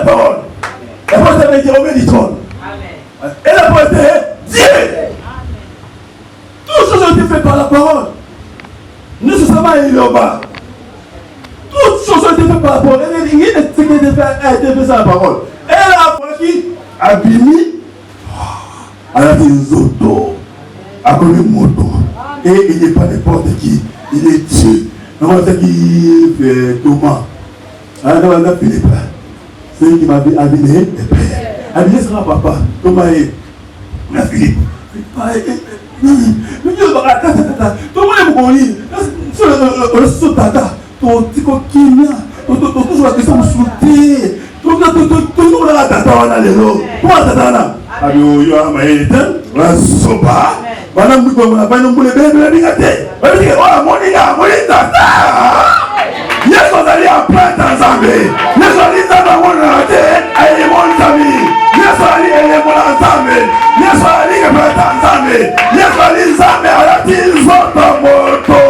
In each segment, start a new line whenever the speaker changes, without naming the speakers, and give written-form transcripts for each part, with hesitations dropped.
parole. La parole s'appelle Jéhovah du trône. Et la parole c'est Dieu. Toutes choses ont été faites par la parole. Nécessairement il est au bas. Toutes choses ont été faites par la parole. Il y a ce qui a été fait par la parole. Et la parole qui a béni, elle a fait une auto, a connu moto. Et il n'est pas n'importe qui, il est Dieu. Non, c'est qui fait Thomas. Alors, on a Philippe. C'est lui qui m'a habillé le père. Habillé sera papa. Thomas est. On a Philippe. Thomas est mon lit. Sur le sous-tata. Ton petit coquin. Toujours la question de sauter. Toujours la tata. On a les lots. Comment la tata? Abiyo yo amaete la soba bana mbuko mona bana mbule bele bingate babike ola moninga molita yeso zali apata nzambe yeso ali nzambe mona te ayi monzami yeso ali ele mona nzambe yeso ali apata nzambe yeso ali nzambe alati nzoto moto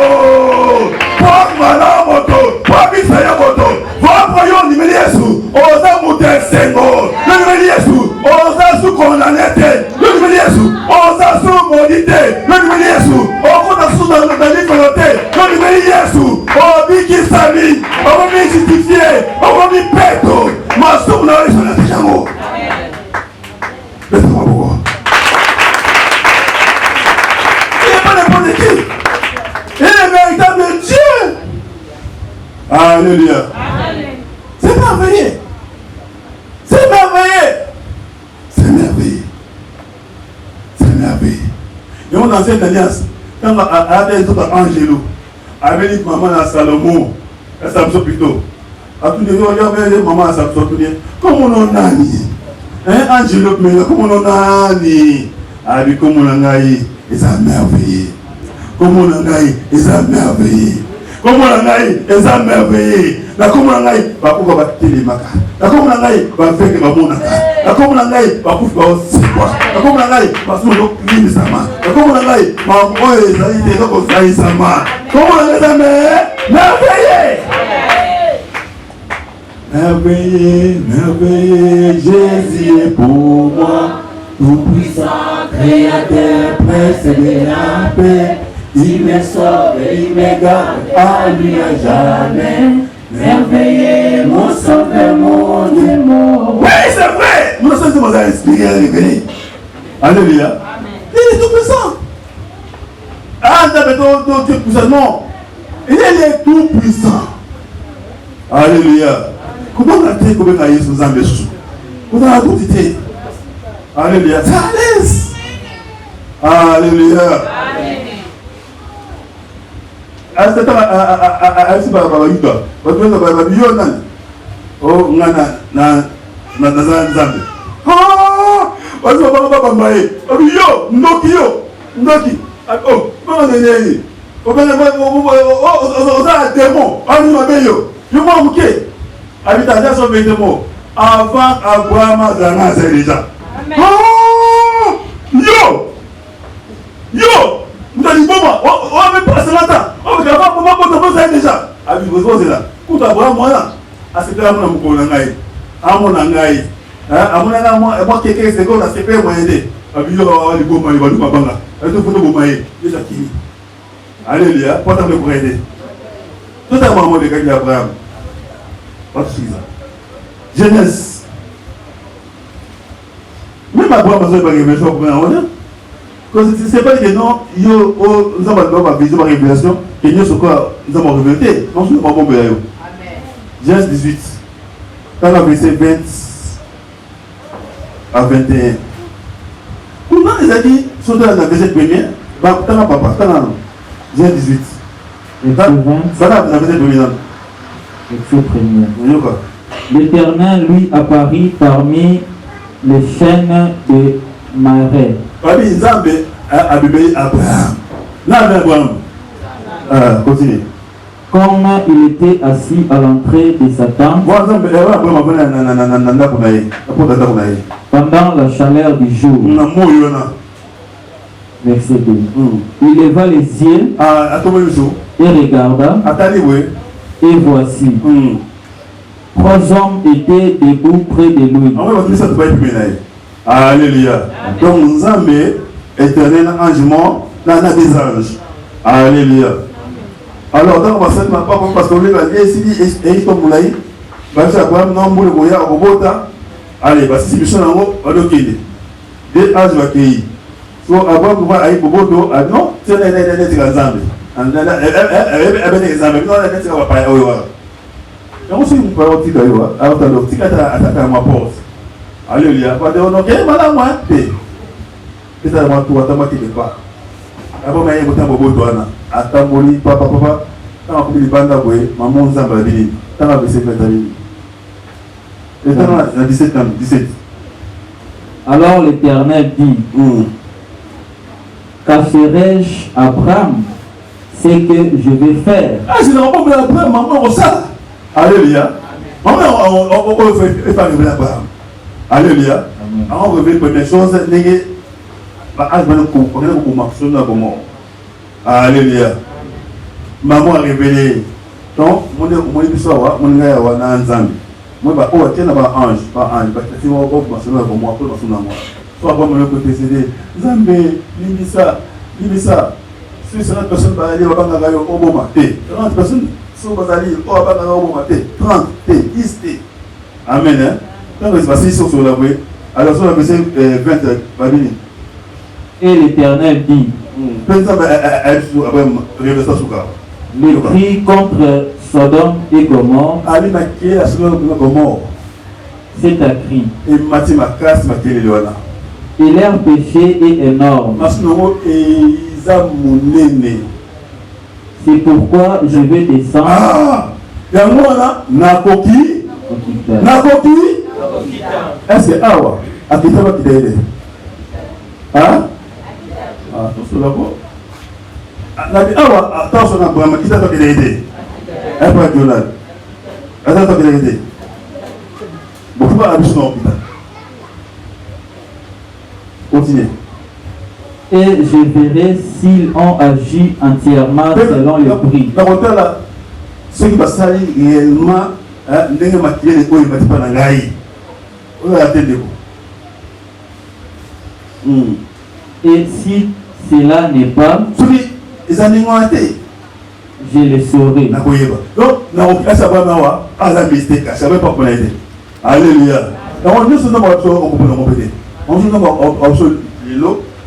kwa mala moto kwa bisaya moto kwa yo ni yesu oza mutesengo ni yesu oza su condamnete ni yesu oza su modite ni yesu okona su na liberté ni yesu obiki sami obi justifié obi peto masum na yesu na tijango laisse-moi voir il n'est pas n'importe qui il est le véritable Dieu. Alléluia. C'est merveilleux. C'est merveilleux. C'est merveilleux. C'est merveilleux. Et on a cette alliance. Quand on a des autres Angelo, avec maman à Salomon, à Samson plutôt. À tous les jours, il y avait maman à Samson. Comment on a dit? Angelo, mais comment on a dit? Avec comment on a dit? Et ça merveilleux. Comment on a dit? Et ça merveilleux. Comment on a dit? Et ça merveilleux. La commune a dit, va pouvoir battre les macas. La commune a dit, va faire que va monaka. La commune a dit, va pouvoir c'est quoi. La commune a dit, va se mettre l'île sama. La commune a dit, va envoyer les aïe des autres aïe sama. Comment on a dit, merveilleux. Merveilleux, merveilleux, Jésus est pour moi. Tout puissant, créateur, prince de la paix. Il me sauve et il me garde à lui à jamais. Merveilleux, mon sauveur, mon démon. Oui, c'est vrai. Nous sommes inspirés à révéler. Alléluia. Il est tout puissant. Ah, Dieu puissant. Non. Il est tout puissant. Alléluia. Comment on a été comme un Jésus en Béchou? Comment on a tout été? Alléluia. C'est à l'aise. Alléluia. Asta a si baba yuda watu baba biona oh ngana na zambe watu baba mbaye yo ndoki oh baba nene o bana o za démon ani mabeyo yo mo muke habitation so vete mo avant Abraham zana c'est déjà yo Mutali Boma, on a même passé longtemps. On va faire comment déjà. Avec vos voix là. Pour avoir moi, à ce temps, on a mon nangai. À mon nangai. À mon nangai, moi, quelqu'un secondes, à ce temps, moi, aider. À Bilo, les Boma, les Balou, Mabanga. À tout le monde, Boma, déjà qui. Alléluia, pas tant de pour aider. Tout à moment, les gars d'Abraham. Pas de ça. Genèse. Même Abraham, on a pas de méchant pour un c'est pas que non, nous avons ma vision, ma révélation, et nous sommes nous révélé. Non, nous sommes bon. Genèse 18, dans le verset 20 à 21. Comment les a dit, sont dans le verset premier, papa, Genèse 18. Ça va, la verset premier.
L'Éternel lui apparut parmi les chaînes de Marais.
Continue.
Comme il était assis à l'entrée de sa tente, pendant la chaleur du jour, verset 2, il leva les yeux et regarda, et voici, 3 hommes étaient debout près de lui.
Alléluia. Donc Nzambe éternel angement dans des anges. Alléluia. Alors dans ma scène, parce que vous avez dit et comme vous l'avez, parce que Abraham non boule goya robota. Allez, parce que si mission en haut, on doit quitter. Des anges va cueillir. So Abraham va aller boboto, ah non, c'est les Nzambe. Donc si vous pouvez dire que alors tu as attaqué ma porte. Alléluia. Pas de non, quel madame moi té. C'est à moi tout attends qui pas. Avant mais il botan bobo toana. Atamboli papa tant que il banda boy, maman Nzamba bini. Tant que c'est fait ali. Et dans 17 ans, 17.
Alors l'Éternel dit, cacherai-je Abraham ce que je vais faire?
Ah, je n'ai pas Abraham, maman, ça. Alléluia. Maman, on fait pas révéler Abraham. Alléluia. On révèle première chose, n'est pas alléluia. Maman a révélé. Donc, mon histoire, mon gars, on a un Nzambe. Moi, bah, oh, tiens, là-bas, ange, pas ange, bah, si on va pour moi, pour moi, soit bon, mon côté, c'est Nzambe, Libisa. Si c'est une personne, bah, il va pas gagner au bon matin. 30 personnes, si on va aller, on va pas gagner au bon matin. 30, 10, amen, hein. Quand on va se passer sur la voie, alors sur la verset 20, Babylone.
Et l'Éternel dit, le cri contre Sodome et Gomorrhe, c'est un cri. Et leur péché est énorme. C'est pourquoi je vais descendre.
Ah, est-ce que Awa a quitté votre idée? Hein? Ah, tout cela bon. Awa, attention à Brahma, qui t'a quitté l'idée? Elle peut être Jonathan. Elle t'a quitté l'idée. Beaucoup de abus sont continuez.
Et je verrai s'ils ont agi entièrement selon le prix.
Là, ceux qui passent réellement, n'ayez pas tiré les couilles, ils ne battent pas dans l'aïe.
Et si cela n'est pas, je le saurai.
Donc, alléluia. Donc, nous sommes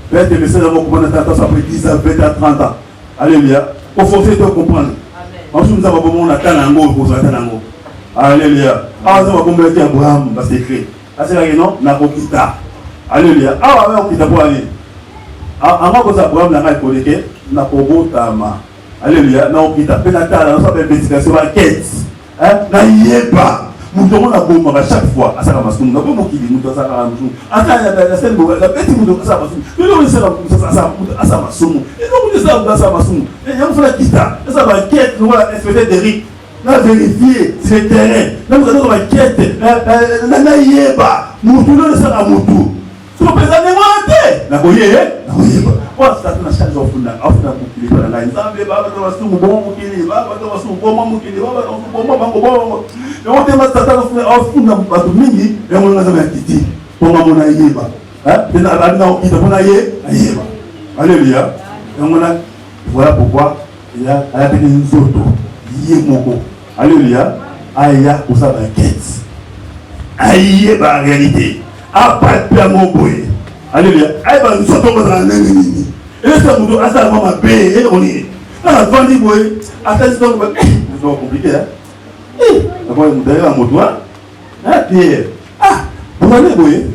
peut-être que le Seigneur va comprendre après 10 ans, 20 ans, 30 ans. Alléluia. Il faut forcer de comprendre. Nous avons besoin d'attendre pour attendre. Alléluia. Ah, nous avons besoin d'Abraham, parce que c'est écrit. Non, nakokita. Alléluia. Ah, on quitte pour aller. Avant que Abraham n'a pas été nakobotama. Alléluia. Non, quitte. Pénatale, on s'appelle investigation, enquête. Na yeba. Nous devons la bombe à chaque fois. À ça, nous avons beaucoup qui nous doivent à nous. Attends, la scène, la petite nous doit ça. Nous devons laisser à ça, ma somme. Et nous devons laisser à ça, ma somme. Et nous devons la quitter. Ça va enquête, nous allons espérer des rites. Nous allons vérifier si le terrain. Nous allons enquête. Nous yeba. Nous devons laisser à Moutou. Si on peut s'en évoquer. Nous allons yeba. Voilà, ça n'a chaque jour. On a beaucoup de la Nzambe, baba to wasu bon mukili, baba to wasu bon mukili, baba to wasu bon bango. Et on demande ça dans funda bato mingi, et on n'a jamais quitté. Pour mona yeba. Hein? C'est na na on quitte mona yeba. Alléluia. Et on a voilà pourquoi il y a une soto. Yemoko. Alléluia. Aya pour ça enquête. Ayeba en réalité. A pas de mon boy. Alléluia. Ayeba nous sommes dans la nini. Et là, ça nous a ça ma paix et on est. Là, vendu boy. Attends, c'est compliqué hein. D'abord, on dirait la moto. Ah, Pierre. Ah, vous allez boy.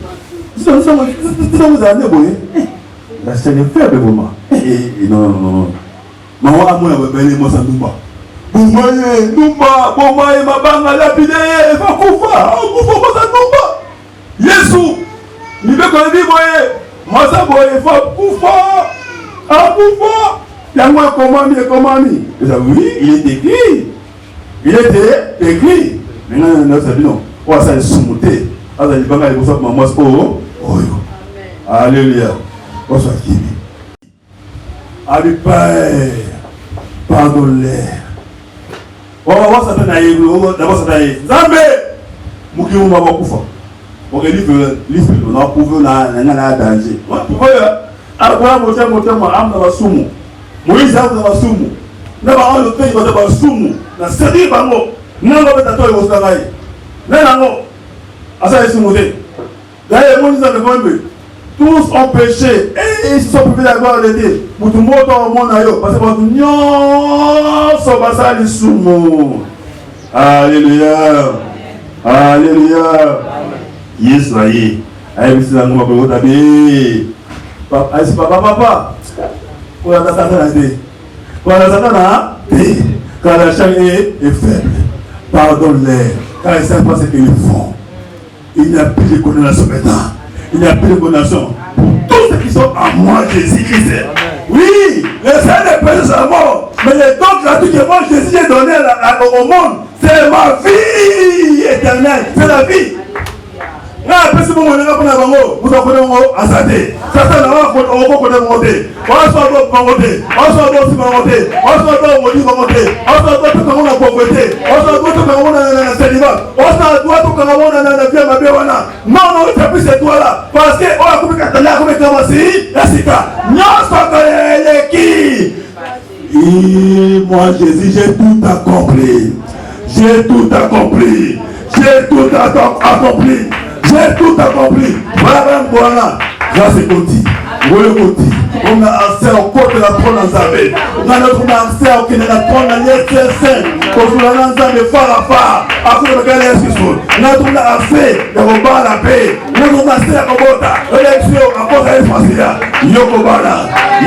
Si vous allez boy. La chaîne est faible vraiment. Non. Maman a moi belle moi ça nous pas. Boumaye, Numba, Boumaye, Mabanga, lapidé, va kufa, kufa ça nous pas. Yesu, ni be ko di boy. Moi ça boy, va kufa. Ah kufa. Yango comment. Et ça oui, il est écrit. Il était écrit. Maintenant, nous savons non. On va s'en soumettre. Alors, il va y avoir ça, maman, oh, alléluia. On soit qui? Allez, Père, pardonne-les. On va voir ça, d'abord, ça, Zambé. Moukimou m'a bakoufa. On livre, on a prouvé la danger. Tu vois, après, moi, âme dans la soumou. Moïse a dans la soumou. N'a pas le pays dans la soumou. N'a servi pas mot. N'a pas de toi au travail. N'a pas à ça, ils sont montés. D'ailleurs, moi, nous avons vu. Tous ont péché et ils sont privés d'avoir l'été. Pour tout le monde dans le monde, parce que nous sommes passés les soumou. Alléluia. Alléluia. Yes, là, aïe, c'est la nouvelle pour vous. Papa, pour la Satan, pour la Satan, quand la chair est faible, pardonne-les, car ils savent pas ce qu'ils font. Il n'y a plus de condamnation maintenant. Il n'y a plus de condamnation pour tous ceux qui sont à moi, Jésus-Christ. Oui, le Seigneur est péché sur la mort, mais les dons gratuits que moi, Jésus a donné au monde, c'est ma vie éternelle, c'est la vie. Là, parce que vous avez moi, Jésus, j'ai tout accompli. J'ai tout accompli. J'ai tout accompli. J'ai tout accompli. Voilà, là c'est Koti. On a accès au corps de la trône en Zambé. On a accès au corps de la trône en Yétien. Pour la Nzambé, phare à phare. Après le gars, on a accès à la paix. On a accès à Kobota. L'élection, à cause de l'espace. Yokobana,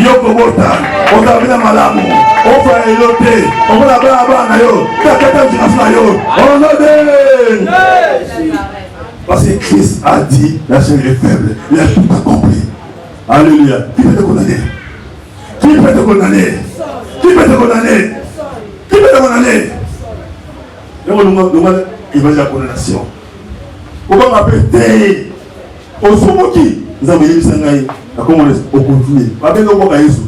Yokobota. On a vu la malamu. On va éloter. On va la bana. On a dit. Parce que Christ a dit, la chair est faible, il a tout accompli. Alléluia. Qui peut te condamner? Qui peut te condamner? Qui peut te condamner? Qui peut te condamner? Nous demandons, il va y avoir condamnation. Pourquoi on appelle au Somoki? Nous avons dit, comment on continue? On va bien nous voir Jésus.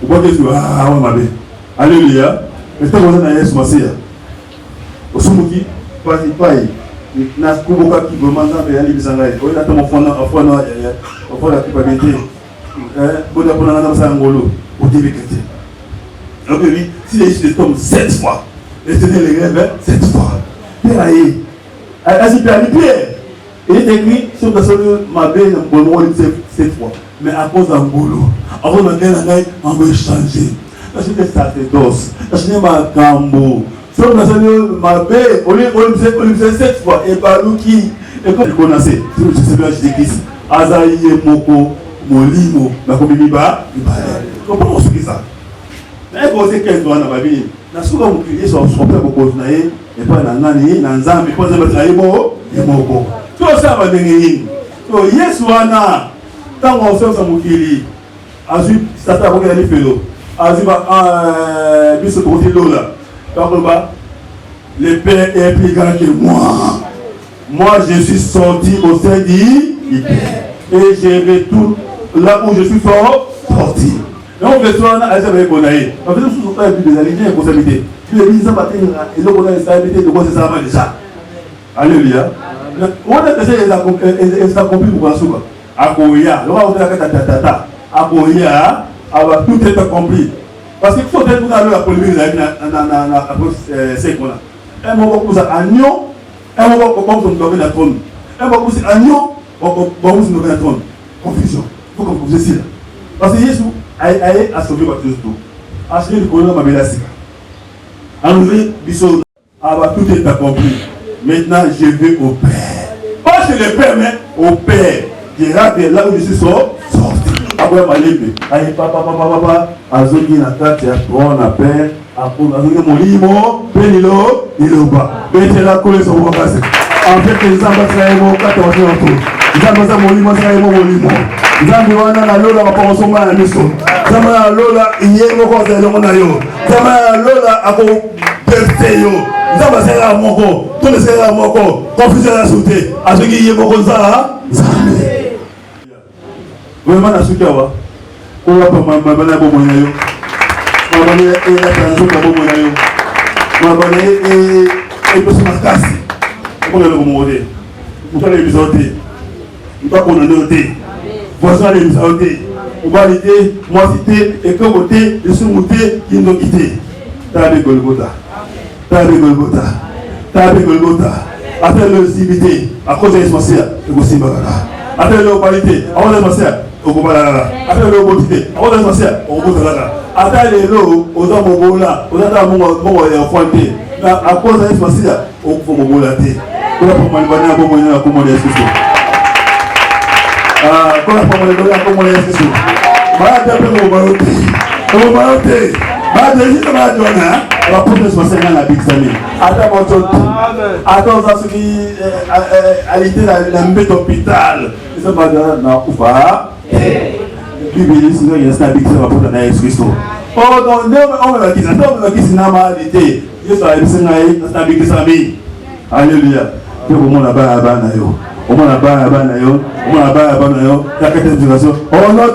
On va dire, ah, on va bien. Alléluia. Mais c'est comme ça, on a Jésus. Au Somoki, pas na kuboka ki vraiment na ya libisanga o ina to mofona ofona ofona kipabete boda bona na sangolo au début chrétien. Donc lui si les Jésus tombent 7 fois et tenez les rêves 7 fois Pierre aïe asi Pierre il est écrit sur le sol ma belle bono 7 fois mais à cause d'angolo avant de gagner on va changer parce que ça c'est dos parce que ma cambo. Si on a ma belle, on lui faisait 7 fois, et par nous qui, et quand il connaissait, je sais bien, Jésus-Christ, Azaïe, Moko, Molimo, la Komiba, il va aller. Comment on se dit ça? Mais quand c'est 15 doigts dans ma vie, na souvent vous criez sur son père pour continuer, et pas dans l'année, dans les âmes, et pas dans les Moko, et Moko. Tout ça va devenir. Donc, yes, wana, tant qu'on fait ça, Moukili, Azu, Satan, on va aller faire l'eau. Azu, Bissot, on va l'eau là. Le Père est plus grand que moi. Moi, je suis sorti au sein du Père. Et je vais tout là où je suis sorti. Et on fait ça, on a jamais connaît. On fait tout ça, des alignés et responsabilités. Tu les dis, ça va tenir, et donc on a une stabilité de quoi c'est ça déjà. Alléluia. On a essayé les accomplir pour Kasuba. Akoya, le roi de la tata, Akoya, tout est accompli. Parce qu'il faut être dans la polémique dans 5 mois. Un moment pour ça, agneau, un moment pour comme vous la trône. Un moment pour ça, agneau, pour vous la trône. Confusion. Il faut que vous essayiez. Parce que Jésus a sauvé votre tout. A sauvé le colon ma bélasika. Enlevé Bissot. Tout est accompli. Maintenant, je vais au Père. Pas chez le Père, mais au Père. Qui est là où je suis sorti. Après ma libre, aïe papa, azogi na kati ya trône à paix, azogi molimo, penilo, iloba. Betela kole so wakase. En fait, les ambassadeurs kati wa soto. Zamba molimo sa molimo. Zambi wana na lola kwa konsoma na miso. Zamba na lola yego kwa zelo na yo. Zamba na lola ako perfeyo. Zamba sera moko, tout le sera moko. Confusion la sauté. Azogi yego kwa zambi. Vraiment la souka wa ko wa pa mabana bo mo nayo mabana e la transo ka bo mo nayo mabana e to makasi On est le côté. Vous allez les sauter. Vous allez qu'on en ôter. Vous allez les sauter. Vous allez l'idée, moi cité, et que côté, et sous-monté, ils nous quitté. T'as Golgotha. T'as Golgotha. T'as Golgotha. Après le zibité, à cause de l'essentiel, le Gossimbara. Après le qualité, à cause de l'essentiel, au Gobalala. Après le beauté, à cause de l'essentiel, au Gobalala. Après les lots, aux hommes au Gola, aux hommes au Fonté. À cause de l'essentiel, au Gobalate. Voilà pour moi, le bon moyen à commander ce soir. Voilà pour moi, le bon à commander ce soir. Voilà, t'as pris au Baroté. Au Baroté. La prochaine fois, c'est la Big Sami. Attends, ça se dit, elle était dans le hôpital. Et ça va dans ou pas. Bible, sinon, il y a un Big Sami pour la Christ. Oh, non, on va dire, on va dire, c'est normal. Je suis allé à Big Sami. Alléluia. Je vous montre là-bas, là-bas, là-bas. Au moins là-bas, là-bas, là-bas, la quatrième génération. Oh non,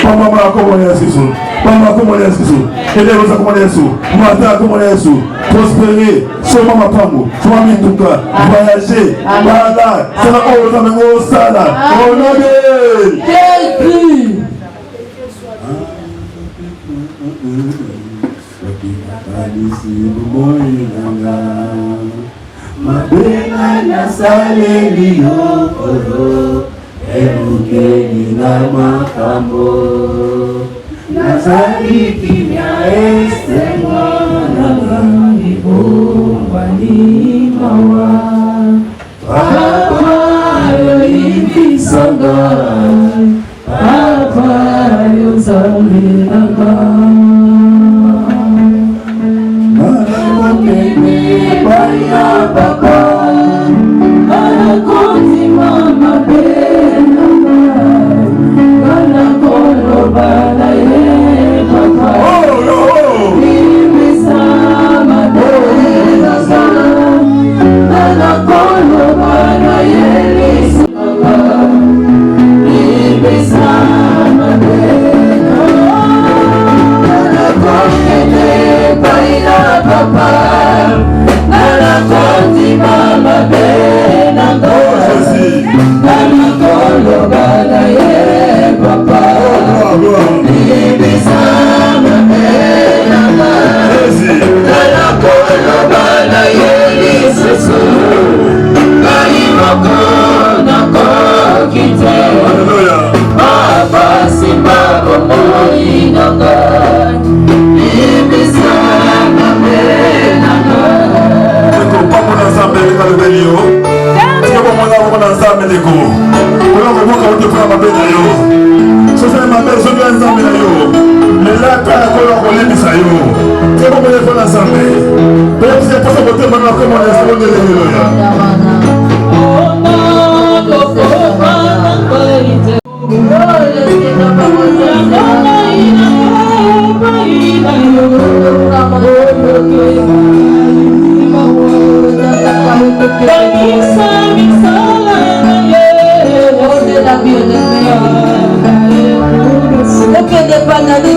pas maman, comment on est assis. Maman, comment on est assis. Élève, comment on est assis. Matin, comment on est assis. Prospérer, sur maman, pamo, sur maman, tout cas, voyager, voilà, c'est la haute, ça me vaut ça là. Oh non, Jésus.
Mabena na saleli okolo Ebukeni na makambo Nazali kimya esemwa Nazali bombani mawa Papa yo ibisanga Papa yo zaminaka Baya papa, anakonzi mama bena, anakolo bala ye papa. Ibisa mabena, anakolo bala ye lisa, ibisa mabena, anakolo baya papa. Kondi mama bena Kolo bala ye papa Ibisa mabena Kolo bala ye lisesu Kaimoko nako kite Papa simba komo inanga Ibisa mabena
ensemble avec le Bélio. Si vous voulez ensemble avec vous, vous pouvez vous faire ma belle yo. Si vous avez ma belle, je vais ensemble avec vous. Mais là, quand on est mis ça yo, si vous voulez faire ensemble, même si vous avez voté maintenant comme on est ensemble avec vous.
Banane